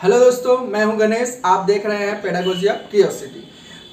Hello दोस्तों, मैं हूं गणेश। आप देख रहे हैं पेडागोजी ऑफ क्यूरियोसिटी।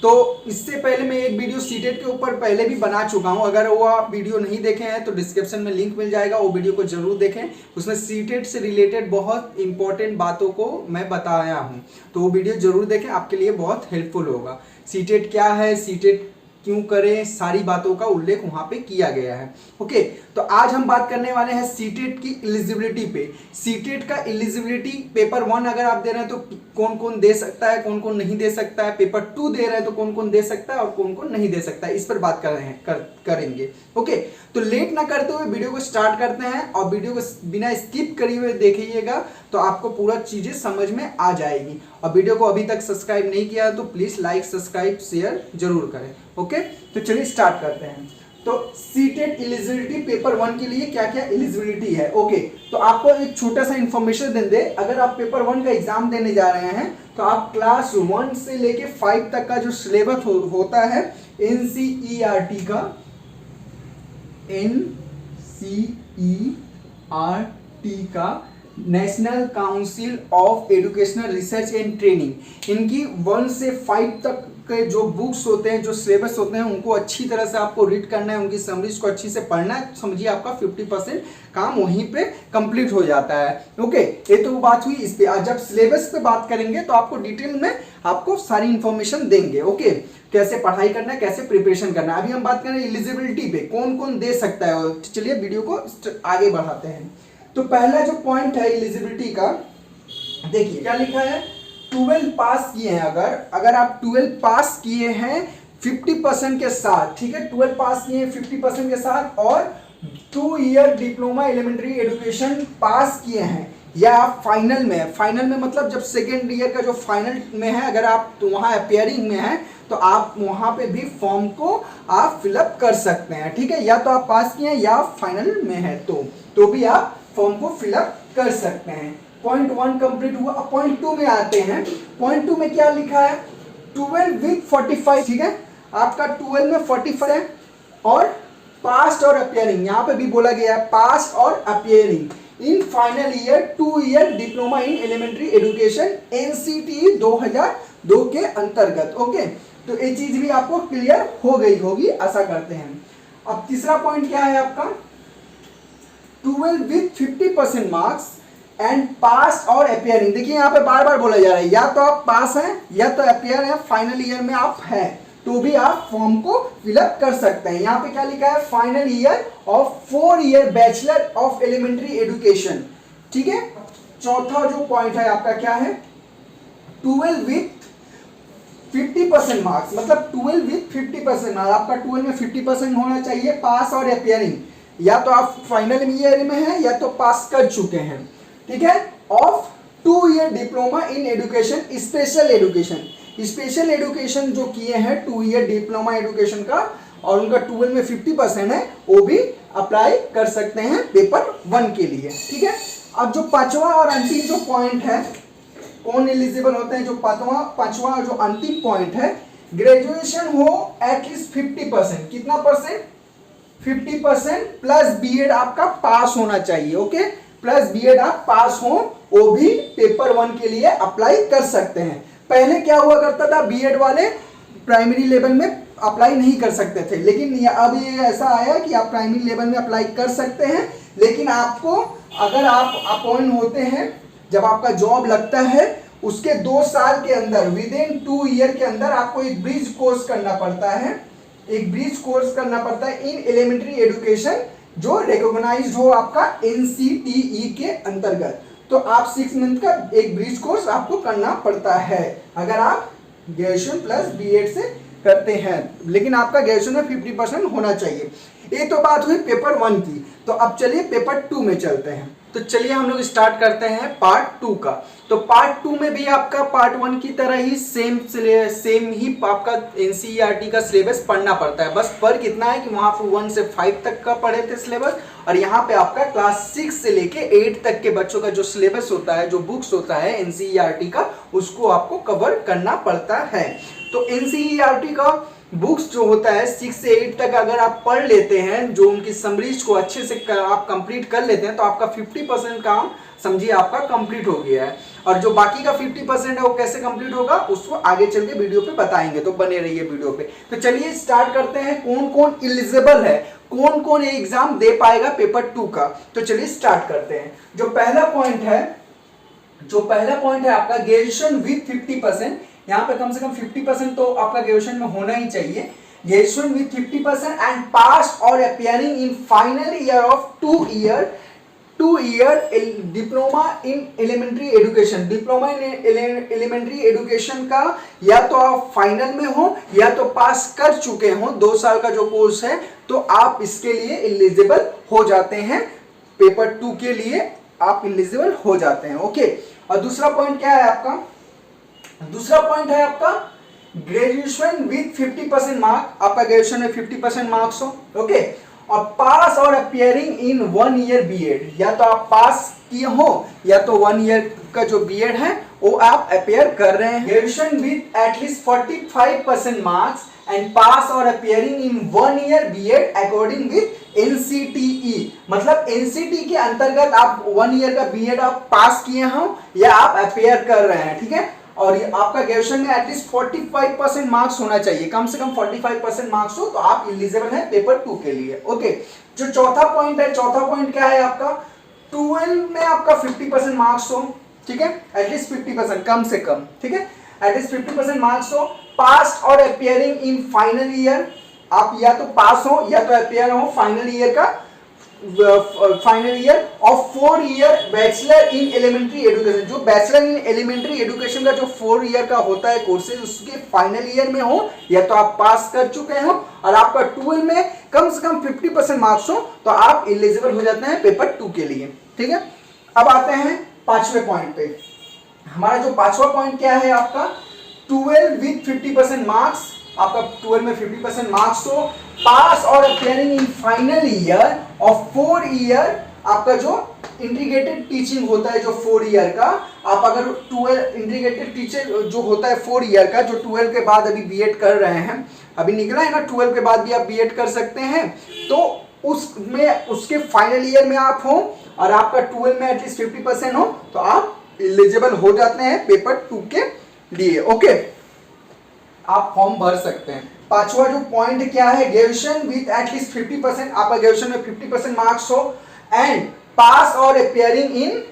तो इससे पहले मैं एक वीडियो सीटेट के ऊपर पहले भी बना चुका हूं। अगर वो आप वीडियो नहीं देखे हैं तो डिस्क्रिप्शन में लिंक मिल जाएगा, वो वीडियो को जरूर देखें। उसमें सीटेट से रिलेटेड बहुत इंपॉर्टेंट बातों को मैं बताया हूं, तो वो वीडियो जरूर देखें, आपके लिए बहुत हेल्पफुल होगा। सीटेट क्या है, सीटेट क्यों करें, सारी बातों का उल्लेख वहां पे किया गया है। ओके, तो आज हम बात करने वाले हैं सीटेट की एलिजिबिलिटी पे। सीटेट का एलिजिबिलिटी पेपर 1 अगर आप दे रहे हैं तो कौन कौन दे सकता है, कौन कौन नहीं दे सकता है। पेपर 2 दे रहे हैं तो कौन कौन दे सकता है और कौन कौन नहीं दे सकता है, इस पर बात कर रहे हैं करेंगे। ओके, तो लेट ना करते हुए वीडियो को स्टार्ट करते हैं और वीडियो को बिना स्किप करे हुए देखिएगा तो आपको पूरा चीजें समझ में आ जाएगी। और वीडियो को अभी तक सब्सक्राइब नहीं किया तो प्लीज लाइक, सब्सक्राइब, शेयर जरूर करें। ओके, तो चलिए स्टार्ट करते हैं। तो सीटेट एलिजिबिलिटी पेपर 1 के लिए क्या क्या एलिजिबिलिटी है। ओके, तो आपको एक छोटा सा इंफॉर्मेशन दे, अगर आप पेपर 1 का एग्जाम देने जा रहे हैं तो आप क्लास 1 से लेके 5 तक का जो सिलेबस होता है एनसीईआरटी का, एनसीईआरटी का national council of educational research and training, इनकी 1 से 5 तक के जो बुक्स होते हैं, जो सिलेबस होते हैं, उनको अच्छी तरह से आपको रीड करना है, उनकी समरीज को अच्छी से पढ़ना है। समझिए आपका 50% काम वहीं पे कंप्लीट हो जाता है। ओके, ये तो बात हुई इस पे। आज जब सिलेबस पे बात करेंगे तो आपको डिटेल में आपको सारी इंफॉर्मेशन देंगे। ओके, कैसे पढ़ाई करना है, कैसे प्रिपरेशन करना है। अभी हम बात करें एलिजिबिलिटी पे, कौन कौन दे सकता है। चलिए वीडियो को आगे बढ़ाते हैं। तो पहला जो पॉइंट है एलिजिबिलिटी का, देखिए क्या लिखा है, 12 पास किए हैं। अगर आप 12 पास किए हैं 50% के साथ, ठीक है, 12 पास किए हैं 50% के साथ और 2 ईयर डिप्लोमा एलिमेंट्री एजुकेशन पास किए हैं, या आप फाइनल में, फाइनल में मतलब जब सेकेंड ईयर का जो फाइनल में है, अगर आप तो वहाँ अपियरिंग में है तो आप वहाँ पे भी फॉर्म को आप फिलअप कर सकते हैं। ठीक है, या तो आप पास किए हैं या फाइनल में है तो भी आप फॉर्म को फिलअप कर सकते हैं। पॉइंट 1 कंप्लीट हुआ। अब पॉइंट 2 में आते हैं। पॉइंट 2 में क्या लिखा है, 12 विद 45, ठीक है, आपका 12 में 45 है और पास्ट और अपियरिंग, यहाँ पे भी बोला गया है पास्ट और appearing in final year 2 year diploma in elementary education NCT 2002 के अंतर्गत। ओके, तो ये चीज भी आपको क्लियर हो गई होगी, आशा करते हैं। अब तीसरा पॉइंट क्या है आपका, 12 विद 50% मार्क्स एंड पास और अपियरिंग। देखिए यहाँ पे बार बार बोला जा रहा है, या तो आप पास हैं या तो अपियर है, फाइनल ईयर में आप हैं तो भी आप फॉर्म को फिलअप कर सकते हैं। यहाँ पे क्या लिखा है, final year of 4 year bachelor of elementary education. ठीक है, चौथा जो पॉइंट है आपका क्या है, 12 विथ 50% मार्क्स, मतलब 12 विथ 50% मार्क्स। आपका 12 में 50% होना चाहिए, पास और अपियरिंग, या तो आप फाइनल ईयर में हैं या तो पास कर चुके हैं। ठीक है, of 2 year diploma in education special education, special education जो किए हैं 2 ईयर डिप्लोमा एजुकेशन का और उनका 12 में 50% है, वो भी अप्लाई कर सकते हैं पेपर 1 के लिए। ठीक है, अब जो पांचवा और अंतिम जो पॉइंट है, कौन एलिजिबल होते हैं, जो पांचवा जो अंतिम पॉइंट है, ग्रेजुएशन हो एटलीस्ट 50%, कितना परसेंट, 50% प्लस बीएड आपका पास होना चाहिए। ओके, प्लस बीएड आप पास हो, वो भी पेपर 1 के लिए अप्लाई कर सकते हैं। पहले क्या हुआ करता था, बीएड वाले प्राइमरी लेवल में अप्लाई नहीं कर सकते थे, लेकिन अब ये ऐसा आया कि आप प्राइमरी लेवल में अप्लाई कर सकते हैं। लेकिन आपको, अगर आप अपॉइंट होते हैं, जब आपका जॉब लगता है उसके 2 साल के अंदर, विद इन 2 ईयर के अंदर आपको एक ब्रिज कोर्स करना पड़ता है, एक ब्रिज कोर्स करना पड़ता है इन एलिमेंट्री एजुकेशन, जो रिकॉग्नाइज्ड हो आपका एनसीटीई के अंतर्गत। तो आप 6 मंथ का एक ब्रिज कोर्स आपको करना पड़ता है अगर आप ग्रेजुएशन प्लस बीएड से करते हैं, लेकिन आपका ग्रेजुएशन में 50% होना चाहिए। ये तो बात हुई पेपर 1 की। तो अब चलिए पेपर 2 में चलते हैं। तो चलिए हम लोग स्टार्ट करते हैं पार्ट 2 का। तो पार्ट 2 में भी आपका पार्ट 1 की तरह ही सेम ही आपका एनसीईआरटी का सिलेबस पढ़ना पड़ता है। बस फर्क इतना है कि वहां पर 1 से 5 तक का पढ़े थे सिलेबस, और यहाँ पे आपका क्लास 6 से लेके 8 तक के बच्चों का जो सिलेबस होता है, जो बुक्स होता है एनसीईआरटी का, उसको आपको कवर करना पड़ता है। तो एनसीईआरटी का बुक्स जो होता है 6 से 8 तक अगर आप पढ़ लेते हैं, जो उनकी समरीज को अच्छे से आप कंप्लीट कर लेते हैं, तो आपका 50% काम समझिए आपका कंप्लीट हो गया है। और जो बाकी का 50% है वो कैसे कंप्लीट होगा उसको आगे चल के वीडियो पे बताएंगे, तो बने रहिए वीडियो पे। तो चलिए स्टार्ट करते हैं, कौन कौन एलिजिबल है, कौन कौन ये एग्जाम दे पाएगा पेपर 2 का। तो चलिए स्टार्ट करते हैं। जो पहला पॉइंट है आपका ग्रेजुएशन विथ 50%। यहाँ पे कम से कम 50% तो आपका ग्रेजुएशन में होना ही चाहिए। ग्रेजुएशन विथ 50% एंड पास और appearing in final year of 2 year diploma in elementary education. Diploma in elementary education का या तो आप फाइनल में हो या तो पास कर चुके हो, 2 साल का जो कोर्स है, तो आप इसके लिए एलिजिबल हो जाते हैं। पेपर 2 के लिए आप एलिजिबल हो जाते हैं। ओके, और दूसरा पॉइंट क्या है आपका? दूसरा पॉइंट है आपका ग्रेजुएशन विथ 50% मार्क। आपका ग्रेजुएशन में 50% मार्क्स हो, ओके, और पास और अपीयरिंग इन 1 ईयर बीएड। या तो आप पास किए हो या तो 1 ईयर का जो बीएड है वो आप अपीयर कर रहे हैं। Graduation with at least 45% marks and pass और appearing in 1 year BEd according with NCTE. मतलब एनसीटी के अंतर्गत आप 1 ईयर का बीएड आप पास किए हो या आप अपीयर कर रहे हैं, ठीक है। और ये आपका ग्रेजुएशन में एटलीस्ट 45% मार्क्स होना चाहिए, कम से कम 45% मार्क्स हो तो आप एलिजिबल हैं पेपर 2 के लिए। ओके, जो चौथा पॉइंट है, चौथा पॉइंट क्या है आपका? 12 में आपका 50% मार्क्स हो, ठीक है, एटलीस्ट 50% कम से कम, ठीक है, एटलीस्ट 50% मार्क्स हो। पास और अपीयरिंग इन फाइनल ईयर, आप या तो पास हो या तो अपीयर हो फाइनल ईयर का, final year of 4 year bachelor in elementary education. जो बैचलर इन एलिमेंट्री एजुकेशन का जो 4 ईयर का होता है कोर्सेज, उसके फाइनल ईयर में हो या तो आप पास कर चुके हो और आपका 12 में कम से कम 50% मार्क्स हो तो आप एलिजिबल हो जाते हैं पेपर 2 के लिए, ठीक है। अब आते हैं 5वें पॉइंट पे। हमारा जो 5वां पॉइंट क्या है आपका? 12 विथ 50% मार्क्स। आपका 12 में 50% मार्क्स हो, पास और appearing in final year of 4 year. आपका जो इंटीग्रेटेड टीचिंग होता है जो 4 ईयर का, आप अगर 12 इंटीग्रेटेड टीचर जो होता है 4 ईयर का, जो 12 के बाद अभी बीएड कर रहे हैं, अभी निकला है ना, 12 के बाद भी आप बीएड कर सकते हैं, तो उसमें उसके फाइनल ईयर में आप हो और आपका 12 में एटलीस्ट 50% हो तो आप एलिजिबल हो जाते हैं पेपर 2 के लिए। ओके, आप फॉर्म भर सकते हैं। 5वां जो पॉइंट क्या है? Graduation with at least 50%। आपका ग्रेजुएशन में 50% मार्क्स हो एंड पास और appearing in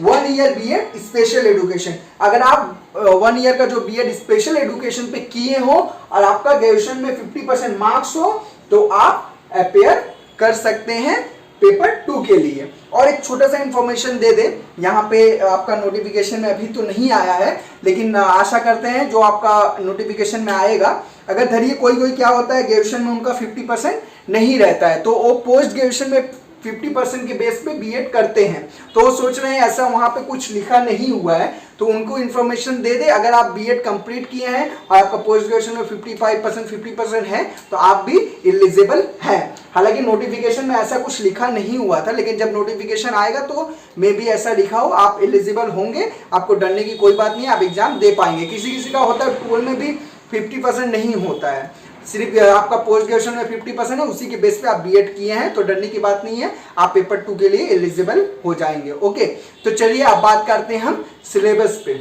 1 year BEd special education. अगर आप 1 ईयर का जो बीएड स्पेशल एजुकेशन पे किए हो और आपका ग्रेजुएशन में 50% मार्क्स हो तो आप अपीयर कर सकते हैं पेपर 2 के लिए। और एक छोटा सा इंफॉर्मेशन दे दे, यहाँ पे आपका नोटिफिकेशन में अभी तो नहीं आया है, लेकिन आशा करते हैं जो आपका नोटिफिकेशन में आएगा। अगर धरिए कोई क्या होता है ग्रेजुएशन में उनका 50% नहीं रहता है तो वो पोस्ट ग्रेजुएशन में 50% के बेस पे बीएड करते हैं, तो वो सोच रहे हैं ऐसा वहाँ पे कुछ लिखा नहीं हुआ है तो उनको इन्फॉर्मेशन दे दे। अगर आप बीएड कंप्लीट किए हैं और आपका पोस्ट ग्रेजुएशन में 55% 50% है तो आप भी एलिजिबल हैं। हालांकि नोटिफिकेशन में ऐसा कुछ लिखा नहीं हुआ था, लेकिन जब नोटिफिकेशन आएगा तो मे बी ऐसा लिखा हो, आप एलिजिबल होंगे, आपको डरने की कोई बात नहीं है, आप एग्जाम दे पाएंगे। किसी का होता है 12 में भी 50% नहीं होता है, सिर्फ आपका पोस्ट ग्रेजुएशन में 50% है, उसी के बेस पे आप बीएड किए हैं तो डरने की बात नहीं है, आप पेपर 2 के लिए एलिजिबल हो जाएंगे। ओके, तो चलिए अब बात करते हैं हम सिलेबस पे।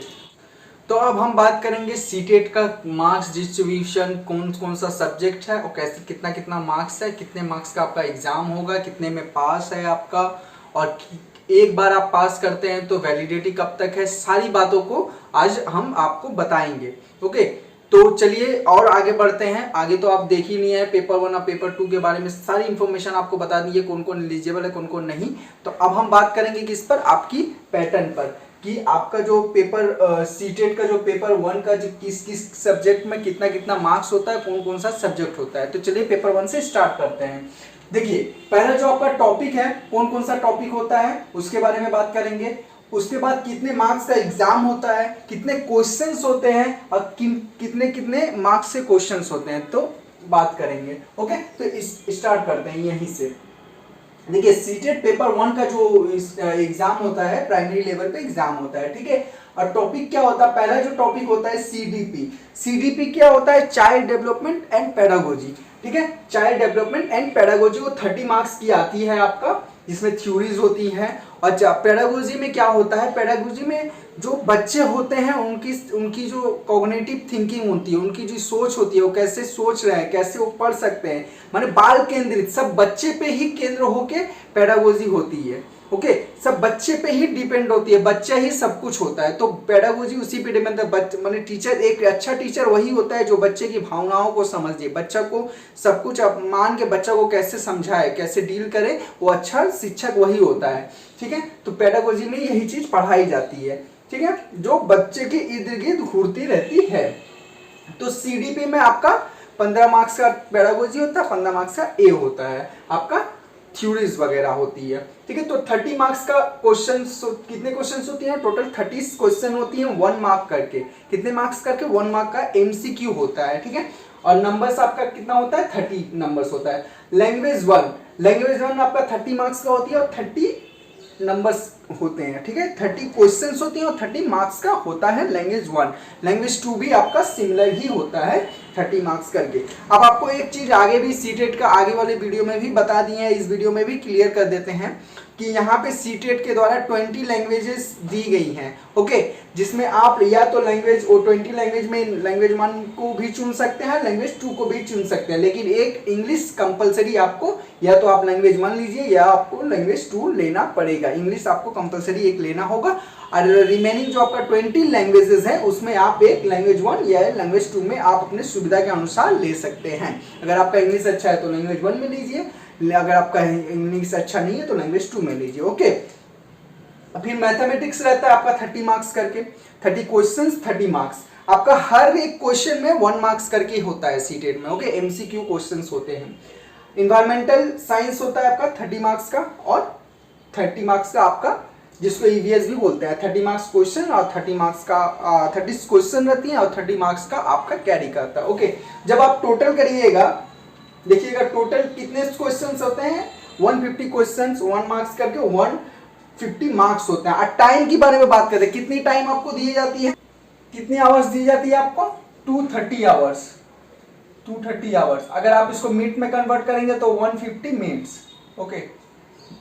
तो अब हम बात करेंगे सीटेट का मार्क्स डिस्ट्रीब्यूशन, कौन कौन सा सब्जेक्ट है और कैसे कितना कितना मार्क्स है, कितने मार्क्स का आपका एग्जाम होगा, कितने में पास है आपका, और एक बार आप पास करते हैं तो वैलिडिटी कब तक है, सारी बातों को आज हम आपको बताएंगे। ओके, तो चलिए और आगे बढ़ते हैं। आगे तो आप देख ही नहीं है, पेपर 1 और पेपर 2 के बारे में सारी इंफॉर्मेशन आपको बता दी है, कौन कौन एलिजिबल है कौन कौन नहीं। तो अब हम बात करेंगे किस पर? आपकी पैटर्न पर, कि आपका जो पेपर सीटेट का जो पेपर 1 का जो किस किस सब्जेक्ट में कितना कितना मार्क्स होता है, कौन कौन सा सब्जेक्ट होता है। तो चलिए पेपर 1 से स्टार्ट करते हैं। देखिए, पहला जो आपका टॉपिक है, कौन कौन सा टॉपिक होता है उसके बारे में बात करेंगे। उसके बाद कितने मार्क्स का एग्जाम होता है, कितने क्वेश्चंस होते हैं और कितने कितने मार्क्स से क्वेश्चंस होते हैं, तो बात करेंगे। ओके, तो स्टार्ट करते हैं यहीं से। देखिए, सीटेट पेपर 1 का जो एग्जाम होता है प्राइमरी लेवल पे एग्जाम होता है, ठीक है। और टॉपिक क्या होता है? पहला जो टॉपिक होता है सीडीपी। सीडीपी क्या होता है? चाइल्ड डेवलपमेंट एंड पेडागोजी, ठीक है। चाइल्ड डेवलपमेंट एंड पेडागोजी वो 30 मार्क्स की आती है आपका, जिसमें थ्योरीज होती हैं अच्छा, पेडागोजी में क्या होता है, पेडागोजी में जो बच्चे होते हैं उनकी जो कॉग्निटिव थिंकिंग होती है, उनकी जो सोच होती है, वो कैसे सोच रहे हैं, कैसे वो पढ़ सकते हैं, माने बाल केंद्रित, सब बच्चे पे ही केंद्र होके पेडागोजी होती है। ओके, सब बच्चे पे ही डिपेंड होती है, बच्चा ही सब कुछ होता है, तो पेडागोजी उसी पे डिपेंड है। माने टीचर, एक अच्छा टीचर वही होता है जो बच्चे की भावनाओं को समझे, बच्चा को सब कुछ मान के बच्चा को कैसे समझाए, कैसे डील करे, वो अच्छा शिक्षक वही होता है। ठीक है, तो पेडागोजी में यही चीज पढ़ाई जाती है। ठीक है, जो बच्चे के इर्द गिर्द घूरती रहती है। तो सीडीपी में आपका 15 मार्क्स का पेडागोजी होता है, 15 मार्क्स का ए होता है, आपका थ्योरीज वगैरह होती है। ठीक है, तो 30 मार्क्स का क्वेश्चन, कितने क्वेश्चन होती हैं टोटल, 30 क्वेश्चन होती हैं 1 मार्क करके। कितने मार्क्स करके, 1 मार्क का एमसीक्यू होता है। ठीक है, और नंबर्स आपका कितना होता है, 30 नंबर्स होता है। लैंग्वेज वन आपका 30 मार्क्स का होती है और 30 नंबर्स होते हैं। ठीक है, 30 क्वेश्चंस होती हैं और 30 मार्क्स का होता है लैंग्वेज 1। लैंग्वेज 2 भी आपका सिमिलर ही होता है 30 मार्क्स करके। अब आपको एक चीज आगे भी सीटेट का आगे वाले वीडियो में भी बता दी है, इस वीडियो में भी क्लियर कर देते हैं कि यहाँ पे सीटेट के द्वारा 20 लैंग्वेजेस दी गई हैं। ओके, जिसमें आप या तो लैंग्वेज 20 लैंग्वेज में लैंग्वेज 1 को भी चुन सकते हैं, लैंग्वेज 2 को भी चुन सकते हैं, लेकिन एक इंग्लिश कंपलसरी आपको, या तो आप लैंग्वेज 1 लीजिए या आपको लैंग्वेज 2 लेना पड़ेगा। इंग्लिश आपको कंपलसरी एक लेना होगा, और रिमेनिंग जो आपका 20 लैंग्वेजेस है उसमें आप एक लैंग्वेज 1 या लैंग्वेज 2 में आप अपने सुविधा के अनुसार ले सकते हैं। अगर आपका इंग्लिश अच्छा है तो लैंग्वेज 1 में लीजिए, अगर आपका इंग्लिश अच्छा नहीं है तो लैंग्वेज 2 में लीजिए। ओके, फिर मैथमेटिक्स रहता है आपका 30 मार्क्स करके, 30 क्वेश्चंस 30 मार्क्स। आपका हर एक क्वेश्चन में 1 मार्क्स करके होता है सीटेट में। ओके, एमसीक्यू क्वेश्चंस होते हैं। इन्वायरमेंटल साइंस होता है आपका 30 मार्क्स का, और 30 मार्क्स का आपका, जिसको ईवीएस भी बोलते हैं, 30 मार्क्स क्वेश्चन और 30 मार्क्स का 30 क्वेश्चन रहती हैं और 30 मार्क्स का आपका कैरी करता है। ओके, जब आप टोटल करिएगा, देखिएगा टोटल कितने क्वेश्चंस होते हैं, 150 क्वेश्चंस 1 मार्क्स करके 150 मार्क्स होते हैं। और टाइम की बारे में बात करें, कितनी टाइम आपको दी जाती है, कितनी आवर्स दी जाती है आपको, 230 आवर्स, 230 आवर्स। अगर आप इसको मिनट में कन्वर्ट करेंगे तो 150 मिनट्स। ओके,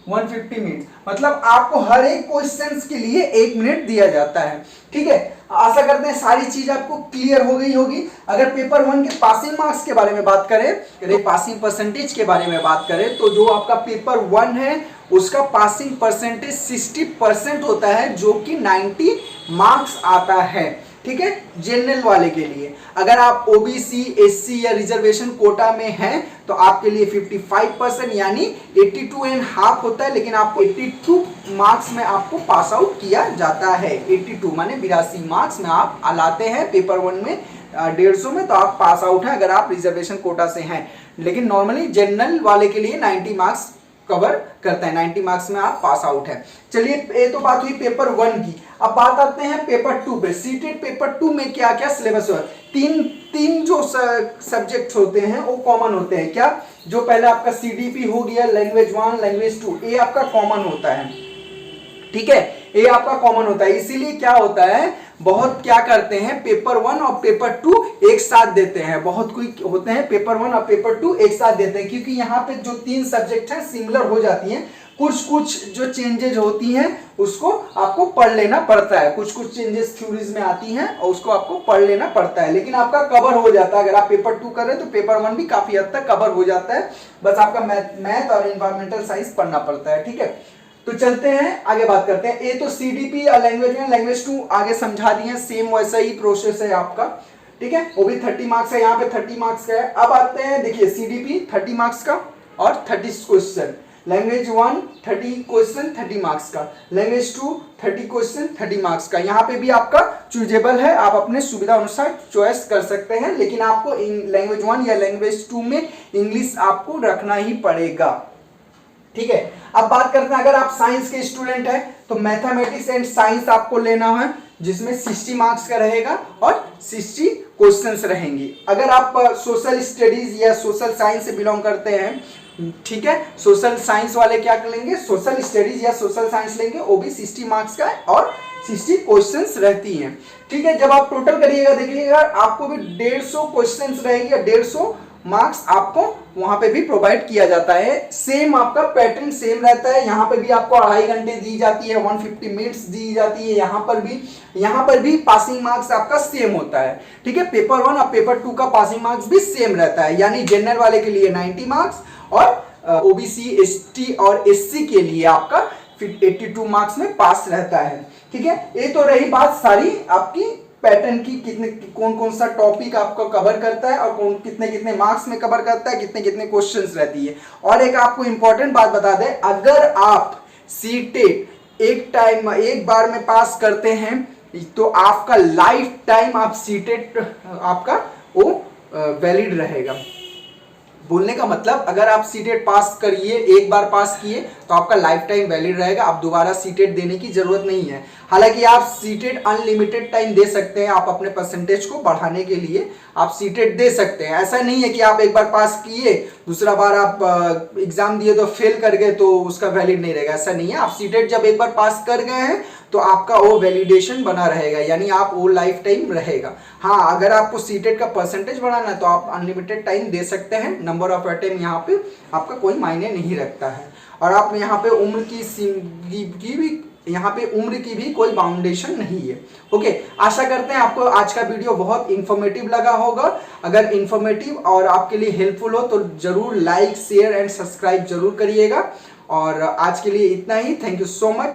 150 मिनट, मतलब आपको हर एक क्वेश्चंस के लिए 1 मिनट दिया जाता है। ठीक है, आशा करते हैं सारी चीज आपको क्लियर हो गई होगी। अगर पेपर 1 के पासिंग मार्क्स के बारे में बात करें, पासिंग परसेंटेज के बारे में बात करें, तो जो आपका पेपर 1 है उसका पासिंग परसेंटेज 60% होता है, जो कि 90 मार्क्स आता है। ठीक है, जनरल वाले के लिए। अगर आप ओबीसी, एससी या रिजर्वेशन कोटा में हैं तो आपके लिए 55% यानी 82.5 होता है, लेकिन आपको 82 मार्क्स में आपको पास आउट किया जाता है। 82 माने 82 मार्क्स में आप लाते हैं पेपर 1 में, 150 में, तो आप पास आउट हैं अगर आप रिजर्वेशन कोटा से हैं। लेकिन नॉर्मली जनरल वाले के लिए 90 मार्क्स कवर करता है, 90 मार्क्स में आप पास आउट है। चलिए, ये तो बात हुई पेपर 1 की। अब बात आते हैं पेपर 2 पे। सीटेट पेपर 2 में क्या क्या सिलेबस है, तीन जो सब्जेक्ट्स होते हैं वो कॉमन होते हैं। क्या, जो पहले आपका सीडीपी हो गया, लैंग्वेज 1, लैंग्वेज 2, ये आपका कॉमन होता है। ठीक है, ये आपका कॉमन होता है। इसीलिए क्या होता है, बहुत क्या करते हैं, पेपर 1 और पेपर 2 एक साथ देते हैं। बहुत कोई होते हैं पेपर 1 और पेपर 2 एक साथ देते हैं, क्योंकि यहाँ पे जो 3 सब्जेक्ट हैं सिमिलर हो जाती हैं। कुछ जो चेंजेज होती हैं उसको आपको पढ़ लेना पड़ता है, कुछ चेंजेस थ्योरीज में आती हैं और उसको आपको पढ़ लेना पड़ता है, लेकिन आपका कवर हो जाता है। अगर आप पेपर 2 कर रहे हैं तो पेपर 1 भी काफी हद तक कवर हो जाता है, बस आपका मैथ और एनवायरमेंटल साइंस पढ़ना पड़ता है। ठीक है, तो चलते हैं आगे बात करते हैं। ये तो सीडीपी और लैंग्वेज 1, लैंग्वेज 2 आगे समझा दिए, सेम वैसा ही प्रोसेस है आपका। ठीक है, वो भी 30 मार्क्स है, यहाँ पे 30 मार्क्स का है। अब आते हैं, देखिए सीडीपी 30 मार्क्स का और 30 क्वेश्चन, लैंग्वेज 1 30 क्वेश्चन 30 मार्क्स का, लैंग्वेज 2 30 क्वेश्चन 30 मार्क्स का। यहाँ पे भी आपका चूजेबल है, आप अपने सुविधा अनुसार चॉइस कर सकते हैं, लेकिन आपको लैंग्वेज 1 या लैंग्वेज 2 में इंग्लिश आपको रखना ही पड़ेगा। ठीक है, अब बात करते हैं, अगर आप साइंस के स्टूडेंट हैं तो मैथमेटिक्स एंड साइंस आपको लेना है, जिसमें 60 मार्क्स का रहेगा और 60 क्वेश्चंस रहेंगी। अगर आप सोशल स्टडीज या सोशल साइंस से बिलोंग करते हैं, ठीक है, सोशल साइंस वाले क्या लेंगे, सोशल स्टडीज या सोशल साइंस लेंगे, वो भी 60 मार्क्स का है और 60 क्वेश्चंस रहती हैं। ठीक है, जब आप टोटल करिएगा देखिएगा आपको भी 150 क्वेश्चंस रहेगी, 150 मार्क्स आपको वहां पे भी प्रोवाइड किया जाता है। सेम आपका पैटर्न सेम रहता है, यहाँ पे भी आपको 2.5 घंटे दी जाती है, 150 मिनट्स दी जाती है, यहाँ पर भी पासिंग मार्क्स आपका सेम होता है। ठीक है, पेपर 1 और पेपर 2 का पासिंग मार्क्स भी सेम रहता है, यानी जनरल वाले के लिए 90 मार्क्स और ओबीसी, एसटी और एससी के लिए आपका 82 मार्क्स में पास रहता है। ठीक है, ये तो रही बात सारी आपकी पैटर्न की, कितने कौन कौन सा टॉपिक आपको कवर करता है और कौन कितने कितने मार्क्स में कवर करता है, कितने कितने क्वेश्चंस रहती है। और एक आपको इंपॉर्टेंट बात बता दें, अगर आप सीटेट एक बार में पास करते हैं तो आपका लाइफ टाइम आप सीटेट आपका वो वैलिड रहेगा। बोलने का मतलब, अगर आप सीटेट पास करिए, एक बार पास किए तो आपका लाइफ टाइम वैलिड रहेगा, आप दोबारा सीटेट देने की जरूरत नहीं है। हालांकि आप सीटेट अनलिमिटेड टाइम दे सकते हैं, आप अपने परसेंटेज को बढ़ाने के लिए आप सीटेट दे सकते हैं। ऐसा नहीं है कि आप एक बार पास किए, दूसरा बार आप एग्जाम दिए तो फेल कर गए तो उसका वैलिड नहीं रहेगा, ऐसा नहीं है। आप सीटेट जब एक बार पास कर गए हैं तो आपका वो वैलिडेशन बना रहेगा, यानी आप वो लाइफ टाइम रहेगा। हाँ, अगर आपको सीटेट का परसेंटेज बढ़ाना है तो आप अनलिमिटेड टाइम दे सकते हैं, नंबर ऑफ अटेम्प्ट यहाँ पे आपका कोई मायने नहीं रखता है। और आप यहाँ पे उम्र की भी कोई बाउंडेशन नहीं है। ओके, आशा करते हैं आपको आज का वीडियो बहुत इंफॉर्मेटिव लगा होगा। अगर इंफॉर्मेटिव और आपके लिए हेल्पफुल हो तो जरूर लाइक, शेयर एंड सब्सक्राइब जरूर करिएगा। और आज के लिए इतना ही, थैंक यू सो मच।